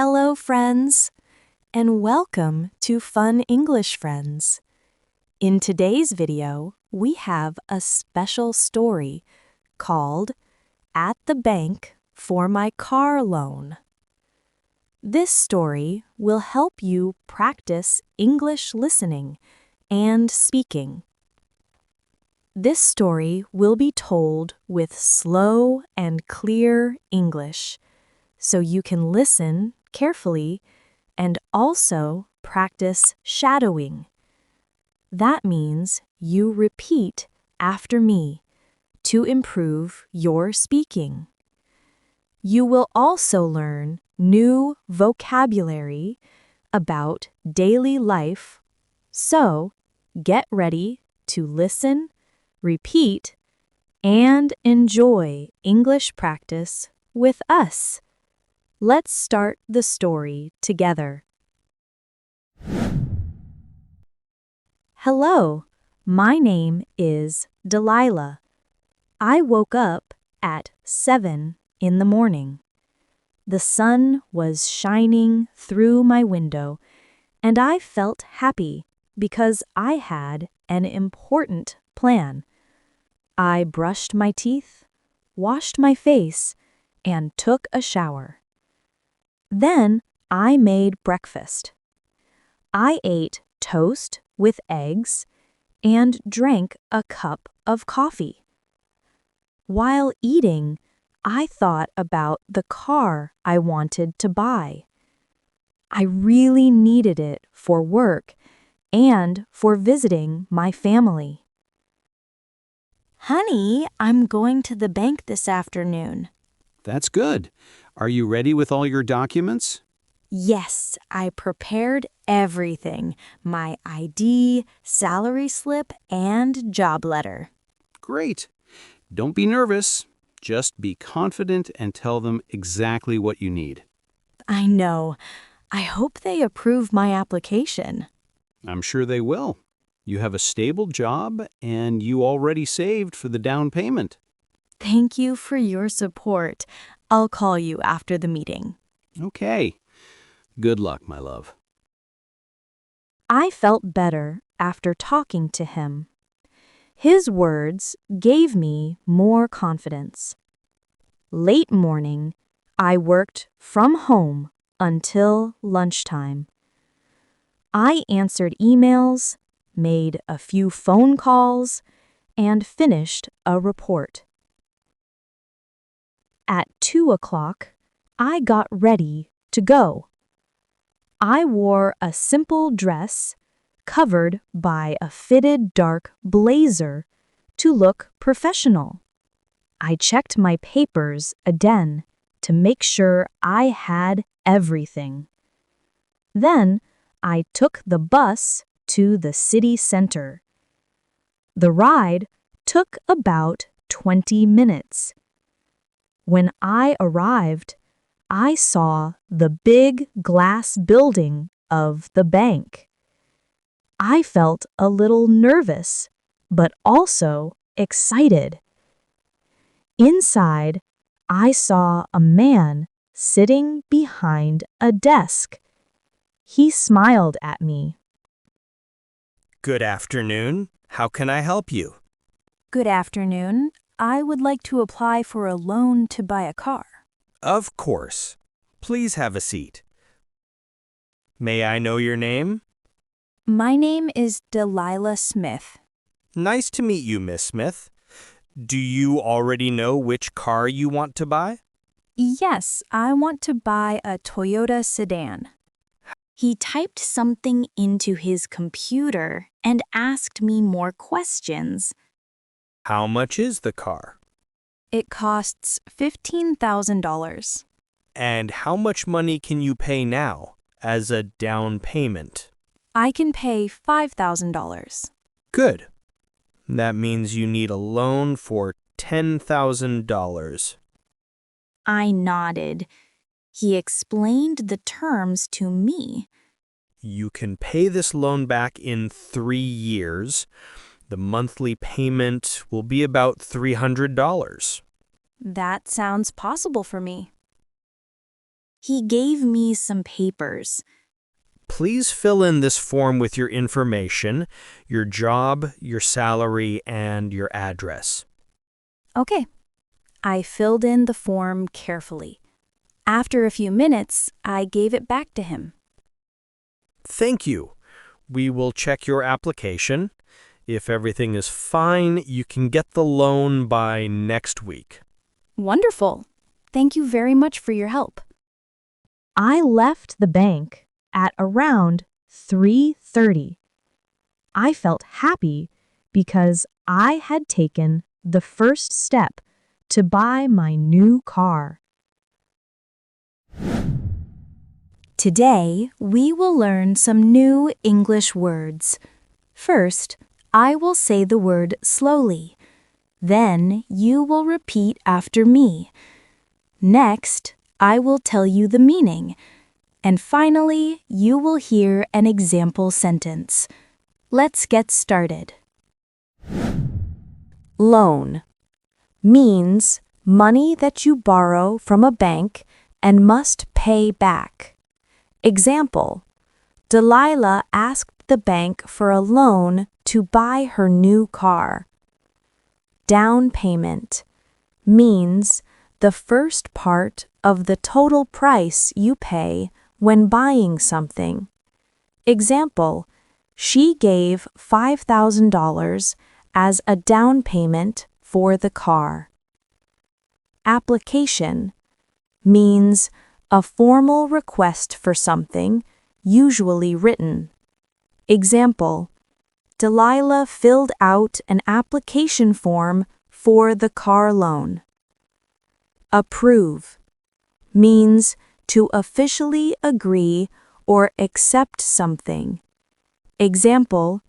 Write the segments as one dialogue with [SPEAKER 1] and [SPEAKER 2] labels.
[SPEAKER 1] Hello, friends, and welcome to Fun English Friends. In today's video, we have a special story called At the Bank for My Car Loan. This story will help you practice English listening and speaking. This story will be told with slow and clear English, so you can listen carefully and also practice shadowing. That means you repeat after me to improve your speaking. You will also learn new vocabulary about daily life, so get ready to listen, repeat, and enjoy English practice with us. Let's start the story together. Hello, my name is Delilah. I woke up at 7 in the morning. The sun was shining through my window, and I felt happy because I had an important plan. I brushed my teeth, washed my face, and took a shower. Then I made breakfast. I ate toast with eggs and drank a cup of coffee. While eating, I thought about the car I wanted to buy. I really needed it for work and for visiting my family. Honey, I'm going to the bank this afternoon.
[SPEAKER 2] That's good. Are you ready with all your documents?
[SPEAKER 1] Yes, I prepared everything. My ID, salary slip, and job letter.
[SPEAKER 2] Great. Don't be nervous. Just be confident and tell them exactly what you need.
[SPEAKER 1] I know. I hope they approve my application.
[SPEAKER 2] I'm sure they will. You have a stable job and you already saved for the down payment.
[SPEAKER 1] Thank you for your support. I'll call you after the meeting.
[SPEAKER 2] Okay. Good luck, my love.
[SPEAKER 1] I felt better after talking to him. His words gave me more confidence. Late morning, I worked from home until lunchtime. I answered emails, made a few phone calls, and finished a report. At 2 o'clock, I got ready to go. I wore a simple dress covered by a fitted dark blazer to look professional. I checked my papers again to make sure I had everything. Then I took the bus to the city center. The ride took about 20 minutes. When I arrived, I saw the big glass building of the bank. I felt a little nervous, but also excited. Inside, I saw a man sitting behind a desk. He smiled at me.
[SPEAKER 3] Good afternoon. How can I help you?
[SPEAKER 1] Good afternoon. I would like to apply for a loan to buy a car.
[SPEAKER 3] Of course. Please have a seat. May I know your name?
[SPEAKER 1] My name is Delilah Smith.
[SPEAKER 3] Nice to meet you, Miss Smith. Do you already know which car you want to buy?
[SPEAKER 1] Yes, I want to buy a Toyota sedan. He typed something into his computer and asked me more questions.
[SPEAKER 3] How much is the car?
[SPEAKER 1] It costs $15,000.
[SPEAKER 3] And how much money can you pay now as a down payment?
[SPEAKER 1] I can pay $5,000.
[SPEAKER 3] Good. That means you need a loan for $10,000.
[SPEAKER 1] I nodded. He explained the terms to me.
[SPEAKER 3] You can pay this loan back in 3 years. The monthly payment will be about $300.
[SPEAKER 1] That sounds possible for me. He gave me some papers.
[SPEAKER 3] Please fill in this form with your information, your job, your salary, and your address.
[SPEAKER 1] Okay. I filled in the form carefully. After a few minutes, I gave it back to him.
[SPEAKER 3] Thank you. We will check your application. If everything is fine, you can get the loan by next week.
[SPEAKER 1] Wonderful. Thank you very much for your help. I left the bank at around 3:30. I felt happy because I had taken the first step to buy my new car. Today, we will learn some new English words. First, I will say the word slowly. Then you will repeat after me. Next, I will tell you the meaning. And finally, you will hear an example sentence. Let's get started. Loan means money that you borrow from a bank and must pay back. Example: Delilah asked the bank for a loan to buy her new car. Down payment means the first part of the total price you pay when buying something. Example: she gave $5,000 as a down payment for the car. Application means a formal request for something, usually written. Example: Delilah filled out an application form for the car loan. Approve means to officially agree or accept something. Example: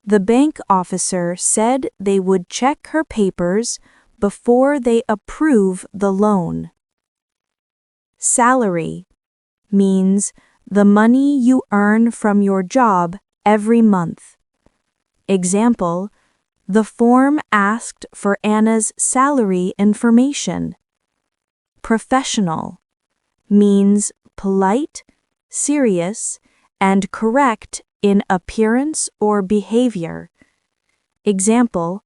[SPEAKER 1] the bank officer said they would check her papers before they approve the loan. Salary means the money you earn from your job every month. Example: the form asked for Anna's salary information. Professional means polite, serious, and correct in appearance or behavior. Example: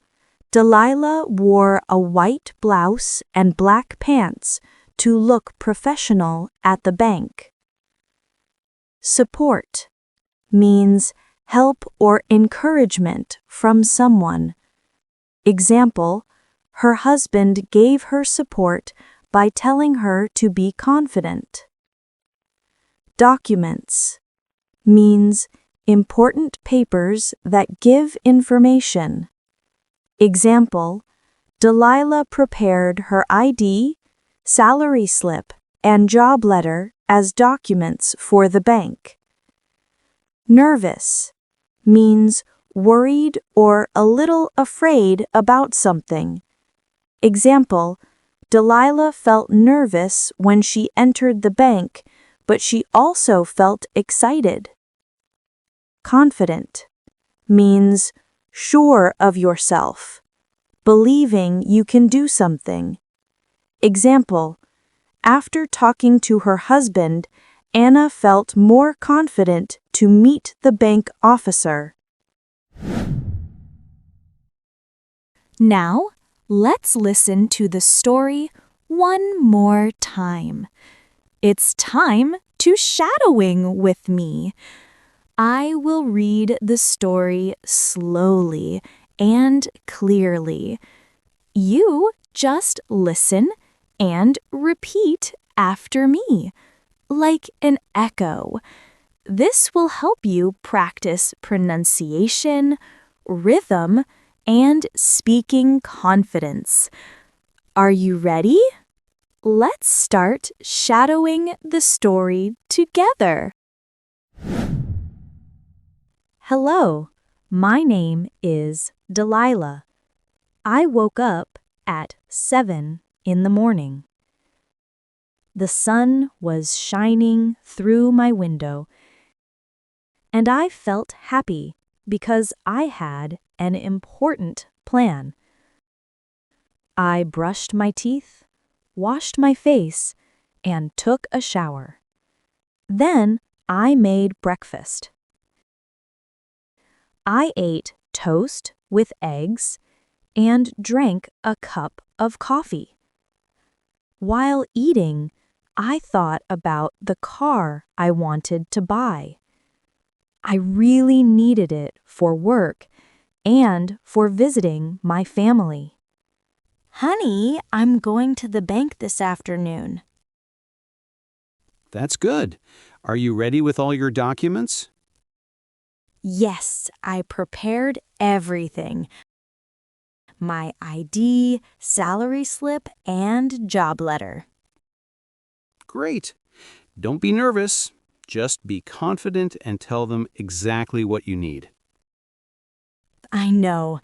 [SPEAKER 1] Delilah wore a white blouse and black pants to look professional at the bank. Support means help or encouragement from someone. Example: her husband gave her support by telling her to be confident. Documents means important papers that give information. Example: Delilah prepared her ID, salary slip, and job letter as documents for the bank. Nervous means worried or a little afraid about something. Example: Delilah felt nervous when she entered the bank, but she also felt excited. Confident means sure of yourself, believing you can do something. Example: after talking to her husband, Anna felt more confident to meet the bank officer. Now, let's listen to the story one more time. It's time to shadowing with me. I will read the story slowly and clearly. You just listen and repeat after me, like an echo. This will help you practice pronunciation, rhythm, and speaking confidence. Are you ready? Let's start shadowing the story together. Hello, my name is Delilah. I woke up at 7 in the morning. The sun was shining through my window, and I felt happy because I had an important plan. I brushed my teeth, washed my face, and took a shower. Then I made breakfast. I ate toast with eggs and drank a cup of coffee. While eating, I thought about the car I wanted to buy. I really needed it for work and for visiting my family. Honey, I'm going to the bank this afternoon.
[SPEAKER 2] That's good. Are you ready with all your documents?
[SPEAKER 1] Yes, I prepared everything. My ID, salary slip, and job letter.
[SPEAKER 2] Great. Don't be nervous. Just be confident and tell them exactly what you need.
[SPEAKER 1] I know.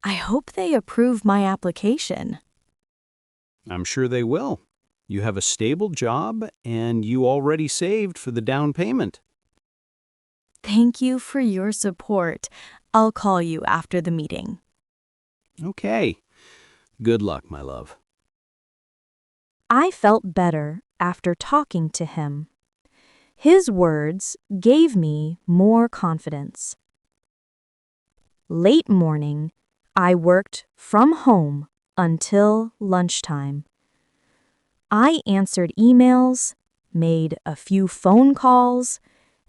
[SPEAKER 1] I hope they approve my application.
[SPEAKER 2] I'm sure they will. You have a stable job and you already saved for the down payment.
[SPEAKER 1] Thank you for your support. I'll call you after the meeting.
[SPEAKER 2] Okay. Good luck, my love.
[SPEAKER 1] I felt better after talking to him. His words gave me more confidence. Late morning, I worked from home until lunchtime. I answered emails, made a few phone calls,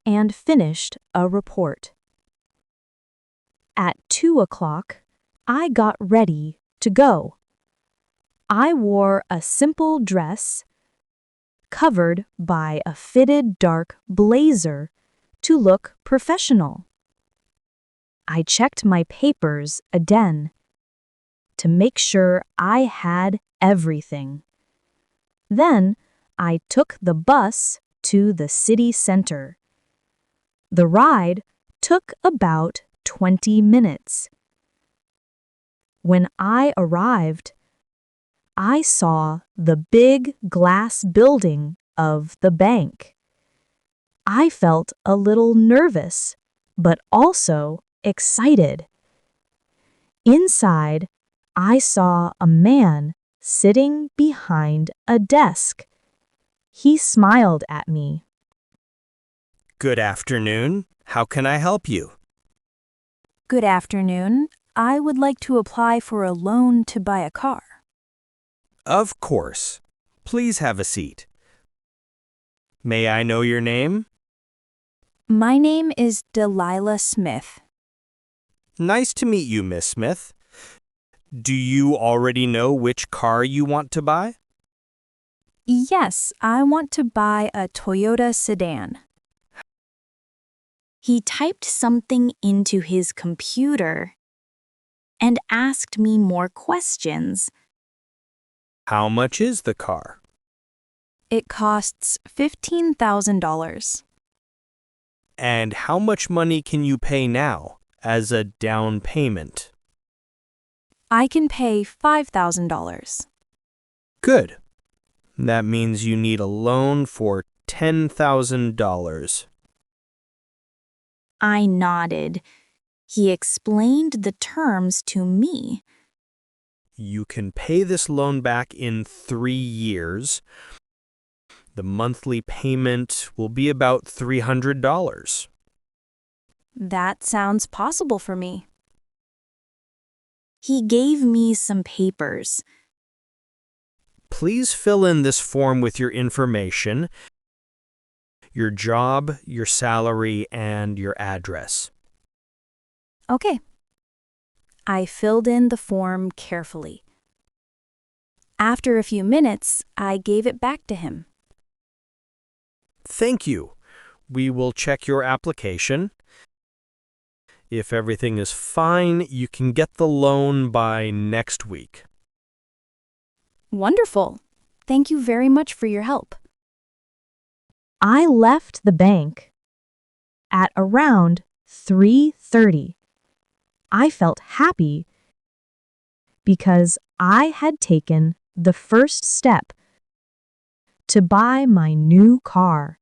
[SPEAKER 1] and finished a report. At 2 o'clock, I got ready to go. I wore a simple dress covered by a fitted dark blazer to look professional. I checked my papers again to make sure I had everything. Then I took the bus to the city center. The ride took about 20 minutes. When I arrived, I saw the big glass building of the bank. I felt a little nervous, but also excited. Inside, I saw a man sitting behind a desk. He smiled at me.
[SPEAKER 3] Good afternoon. How can I help you?
[SPEAKER 1] Good afternoon. I would like to apply for a loan to buy a car.
[SPEAKER 3] Of course. Please have a seat. May I know your name?
[SPEAKER 1] My name is Delilah Smith.
[SPEAKER 3] Nice to meet you, Miss Smith. Do you already know which car you want to buy?
[SPEAKER 1] Yes, I want to buy a Toyota sedan. He typed something into his computer and asked me more questions.
[SPEAKER 3] How much is the car?
[SPEAKER 1] It costs $15,000.
[SPEAKER 3] And how much money can you pay now as a down payment?
[SPEAKER 1] I can pay $5,000.
[SPEAKER 3] Good. That means you need a loan for $10,000.
[SPEAKER 1] I nodded. He explained the terms to me.
[SPEAKER 3] You can pay this loan back in 3 years. The monthly payment will be about $300.
[SPEAKER 1] That sounds possible for me. He gave me some papers.
[SPEAKER 3] Please fill in this form with your information, your job, your salary, and your address.
[SPEAKER 1] Okay. I filled in the form carefully. After a few minutes, I gave it back to him.
[SPEAKER 3] Thank you. We will check your application. If everything is fine, you can get the loan by next week.
[SPEAKER 1] Wonderful. Thank you very much for your help. I left the bank at around 3:30. I felt happy because I had taken the first step to buy my new car.